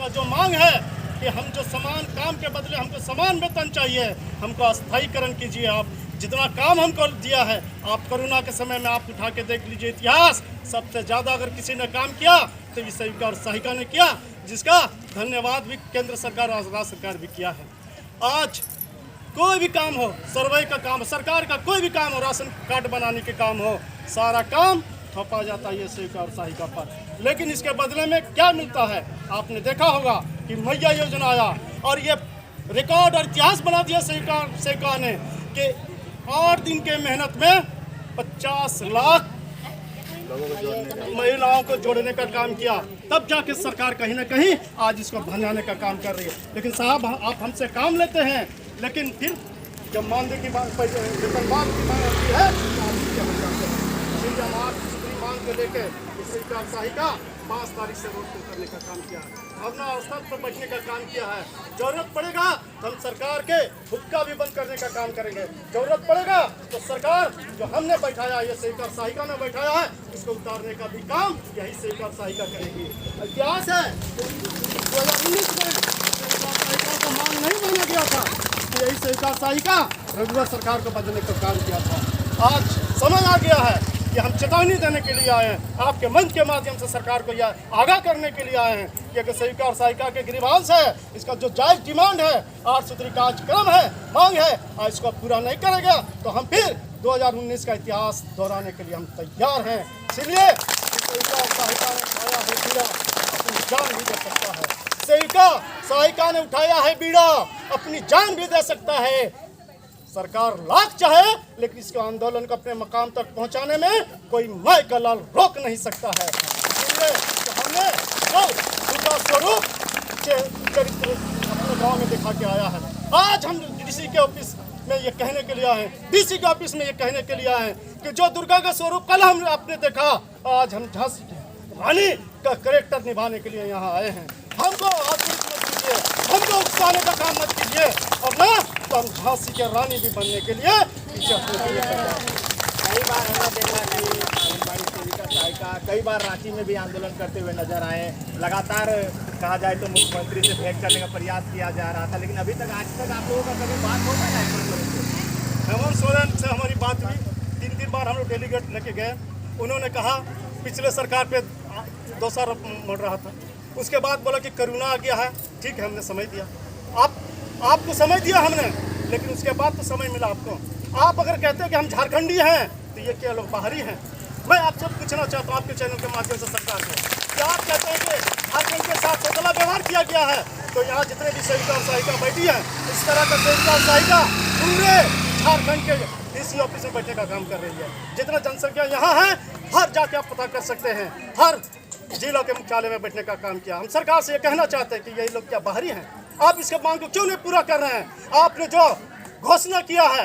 का जो मांग है कि हम जो समान काम के बदले हमको समान वेतन चाहिए, हमको अस्थायीकरण कीजिए। आप जितना काम हमको दिया है, आप कोरोना के समय में आप उठा के देख लीजिए इतिहास, सबसे ज़्यादा अगर किसी ने काम किया तो ये सेविका और सहायिका ने किया, जिसका धन्यवाद भी केंद्र सरकार और राज्य सरकार भी किया है। आज कोई भी काम हो, सर्वे का काम, सरकार का कोई भी काम हो, राशन कार्ड बनाने के काम हो, सारा काम थोपा जाता है ये सेविका और सहायिका पर। लेकिन इसके बदले में क्या मिलता है? आपने देखा होगा कि मैया योजना आया और ये रिकॉर्ड और इतिहास बना दिया सेविका ने कि 8 दिन के मेहनत में 50 लाख महिलाओं को जोड़ने का काम किया। तब जाके सरकार कहीं ना कहीं आज इसको भंजाने का काम कर रही है। लेकिन साहब, आप हमसे काम लेते हैं, लेकिन फिर जब मानदेय की बात, वेतनमान की बात आती है तो आप क्या हो जाते हैं। इसलिए हम आप दूसरी मांग को लेकर सेविका और सहायिका 5 तारीख से रोड करने का काम किया है, अपना स्तर पर बैठने का काम किया है। जरूरत पड़ेगा तो हम सरकार के हुक्का भी बंद करने का काम करेंगे। जरूरत पड़ेगा तो सरकार जो हमने बैठाया, ये सेविका और सहायिका ने बैठाया है, इसको उतारने का भी काम यही सेविका और सहायिका करेगी। इतिहास है 2019 में सेविका और सहायिका को मांग नहीं माना गया था, तो यही सेविका और सहायिका रघुवर सरकार को बदलने का काम किया था। आज समय आ गया है कि हम चेतावनी देने के लिए आए हैं, आपके मंच के माध्यम से सरकार को यह आगाह करने के लिए आए हैं कि अगर सेविका और सहायिका के ग्रीवांश है, इसका जो जायज डिमांड है, 8 सूत्री कार्यक्रम है, मांग है, और इसको पूरा नहीं करेगा तो हम फिर 2019 का इतिहास दोहराने के लिए हम तैयार हैं। इसलिए सेविका और सहायिका ने उठाया है बीड़ा, अपनी जान भी दे सकता है। सेविका सहायिका ने उठाया है बीड़ा, अपनी जान भी दे सकता है। सरकार लाख चाहे, लेकिन इसके आंदोलन को अपने मकाम तक पहुंचाने में कोई माय का लाल रोक नहीं सकता है। इसलिए हमने दुर्गा स्वरूप चरित्र अपने गांव में दिखा के आया है। आज हम डीसी के ऑफिस में ये कहने के लिए आए हैं, डीसी के ऑफिस में ये कहने के लिए आए हैं कि जो दुर्गा का स्वरूप कल हम आपने देखा, आज हम झांसी रानी का कैरेक्टर निभाने के लिए यहाँ आए हैं। हमको आश्रित मत कीजिए, हमको उकसाने का काम मत कीजिए, और ना तो हम झांसी के रानी भी बनने के लिए पीछे हटने के लिए कई बार हमें देखा कि आंगनबाड़ी सेविका सहायिका कई बार रांची में भी आंदोलन करते हुए नजर आए। लगातार कहा जाए तो मुख्यमंत्री से भेंट करने का प्रयास किया जा रहा था, लेकिन अभी तक आज तक आप लोगों का कभी बात हो पाया है? हेमंत सोरेन से हमारी बात हुई, 3 बार हम लोग डेलीगेट लेके गए। उन्होंने कहा पिछले सरकार पे दोषा मोड़ रहा था, उसके बाद बोला कि कोरोना आ गया है, ठीक है हमने समय दिया, आपको समय दिया हमने, लेकिन उसके बाद तो समय मिला आपको। आप अगर कहते हैं कि हम झारखंडी हैं तो ये क्या लोग बाहरी हैं? मैं आपसे पूछना चाहता हूँ आपके चैनल के माध्यम से सरकार को, क्या आप कहते हैं कि झारखंड के साथ सौतला व्यवहार किया गया है? तो यहाँ जितने भी सेविका और सहायिका बैठी है, इस तरह का सेविका और सहायिका पूरे झारखंड के डीसी ऑफिस में बैठने का काम कर रही है। जितना जनसंख्या यहाँ है, हर जाके आप पता कर सकते हैं, हर जिलों के मुख्यालय में बैठने का काम किया। हम सरकार से ये कहना चाहते हैं कि यही लोग क्या बाहरी हैं? आप इसके मांग को क्यों नहीं पूरा कर रहे हैं? आपने जो घोषणा किया है,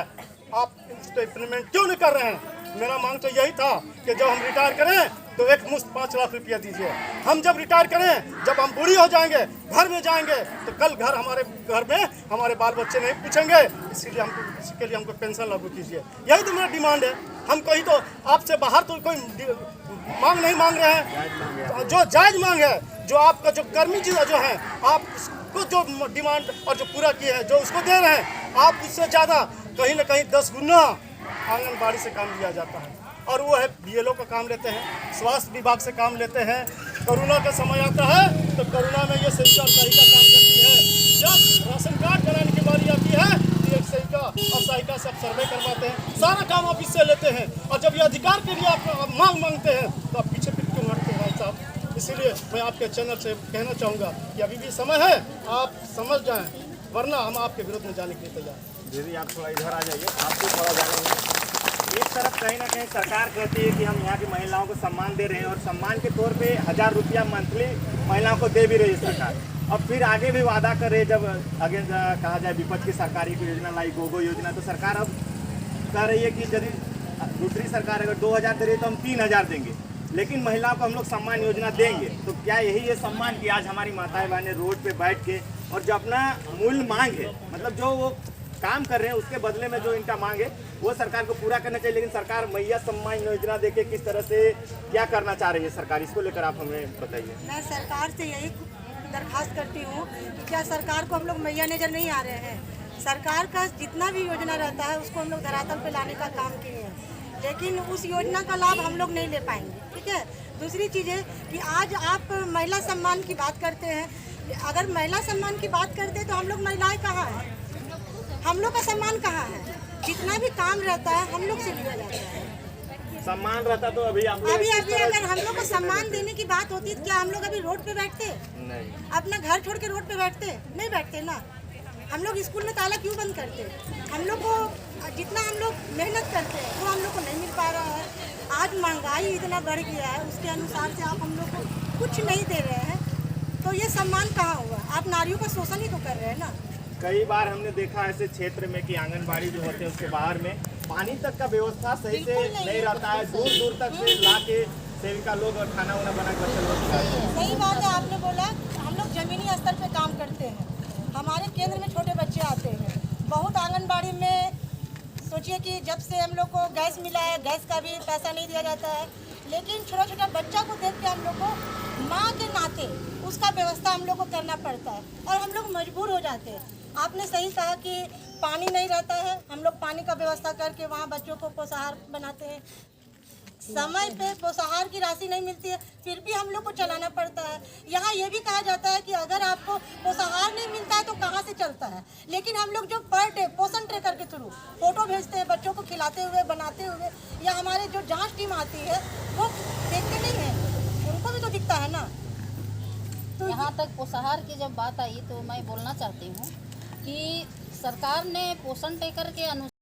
आप इसको इम्प्लीमेंट क्यों नहीं कर रहे हैं? मेरा मांग तो यही था कि जब हम रिटायर करें तो एक मुश्त 5 लाख रुपया दीजिए। हम जब रिटायर करें, जब हम बूढ़ी हो जाएंगे, घर में जाएंगे, तो कल हमारे घर में हमारे बाल बच्चे नहीं पूछेंगे, इसीलिए इसके लिए हमको पेंशन लागू कीजिए। यही तो मेरा डिमांड है। हम कहीं तो आपसे बाहर तो कोई मांग नहीं मांग रहे हैं, जो जायज मांग है, जो आपका जो कर्मी चीज़ जो है, आप उसको जो डिमांड और जो पूरा किए हैं, जो उसको दे रहे हैं, आप उससे ज़्यादा कहीं ना कहीं 10 गुना आंगनबाड़ी से काम लिया जाता है, और वो है BLO का काम लेते हैं, स्वास्थ्य विभाग से काम लेते हैं। कोरोना का समय आता है तो कोरोना में ये सेविका और सहायिका काम करती है। जब राशन कार्ड बनाने की बारी आती है तो एक सेविका और सहायिका से आप सर्वे करवाते हैं, सारा काम आप इससे लेते हैं, और जब ये अधिकार के लिए आप मांग मांगते हैं तो आप पीछे क्यों हटते हैं भाई साहब? इसीलिए मैं आपके चैनल से कहना चाहूँगा कि अभी भी समय है, आप समझ जाएँ, वरना हम आपके विरोध में जाने के लिए तैयार हैं। दीदी आप थोड़ा इधर आ जाइए, आपको थोड़ा जाना। एक तरफ कहीं ना कहीं सरकार कहती है कि हम यहाँ की महिलाओं को सम्मान दे रहे हैं, और सम्मान के तौर पे 1000 रुपया मंथली महिलाओं को दे भी रही है सरकार। अब फिर आगे भी वादा कर रही है, जब आगे कहा जाए विपक्ष की सरकारी योजना लाई गोगो योजना, तो सरकार अब कह रही है कि यदि दूसरी सरकार अगर 2000 दे रही है तो हम 3000 देंगे, लेकिन महिलाओं को हम लोग सम्मान योजना देंगे। तो क्या यही है सम्मान कि आज हमारी माताएं बहनें रोड पे बैठ के और जो अपना मूल मांग है, मतलब जो वो काम कर रहे हैं उसके बदले में जो इनका मांग है वो सरकार को पूरा करना चाहिए। लेकिन सरकार मैया सम्मान योजना देके किस तरह से क्या करना चाह रही है सरकार, इसको लेकर आप हमें बताइए। मैं सरकार से यही दरखास्त करती हूँ कि क्या सरकार को हम लोग मैया नज़र नहीं आ रहे हैं। सरकार का जितना भी योजना रहता है उसको हम लोग धरातल पे लाने का काम किए हैं, लेकिन उस योजना का लाभ हम लोग नहीं ले पाएंगे। ठीक है। दूसरी चीज़ है कि आज आप महिला सम्मान की बात करते हैं, अगर महिला सम्मान की बात करते हैं तो हम लोग महिलाएं कहाँ हैं, हम लोग का सम्मान कहाँ है? जितना भी काम रहता है हम लोग से लिया जाता है। सम्मान रहता तो अभी आप अभी अगर हम लोग को सम्मान देने की बात होती तो क्या हम लोग अभी रोड पे बैठते? नहीं, अपना घर छोड़ के रोड पे बैठते? नहीं बैठते ना। हम लोग स्कूल में ताला क्यों बंद करते? हम लोग को जितना हम लोग मेहनत करते हैं वो हम लोग को नहीं मिल पा रहा है। आज महंगाई इतना बढ़ गया है, उसके अनुसार से आप हम लोग को कुछ नहीं दे रहे हैं, तो ये सम्मान कहाँ हुआ? आप नारियों का शोषण ही तो कर रहे हैं ना। कई बार हमने देखा ऐसे क्षेत्र में कि आंगनबाड़ी जो होते हैं उसके बाहर में पानी तक का व्यवस्था सही से बिल्कुल नहीं रहता है, दूर दूर तक से ला के सेविका लोग खाना वाना बना कर बच्चे लोग खिलाते हैं। सही बात है, आपने बोला। हम लोग जमीनी स्तर पे काम करते हैं, हमारे केंद्र में छोटे बच्चे आते हैं। बहुत आंगनबाड़ी में सोचिए कि जब से हम लोग को गैस मिला है, गैस का भी पैसा नहीं दिया जाता है, लेकिन छोटा छोटा बच्चा को देख के हम लोग को माँ के नाते उसका व्यवस्था हम लोग को करना पड़ता है और हम लोग मजबूर हो जाते हैं। आपने सही कहा कि पानी नहीं रहता है, हम लोग पानी का व्यवस्था करके वहाँ बच्चों को पोषाहार बनाते हैं। समय पे पोषाहार की राशि नहीं मिलती है, फिर भी हम लोग को चलाना पड़ता है। यहाँ ये भी कहा जाता है कि अगर आपको पोषाहार नहीं मिलता है तो कहाँ से चलता है, लेकिन हम लोग जो पर डे पोषण ट्रेकर के थ्रू फोटो भेजते हैं बच्चों को खिलाते हुए, बनाते हुए, या हमारे जो जांच टीम आती है वो देखते नहीं है, उनको भी तो दिखता है ना। तो यहाँ तक पोषाहार की जब बात आई तो मैं बोलना चाहती हूँ कि सरकार ने पोषण टेकर के अनुसार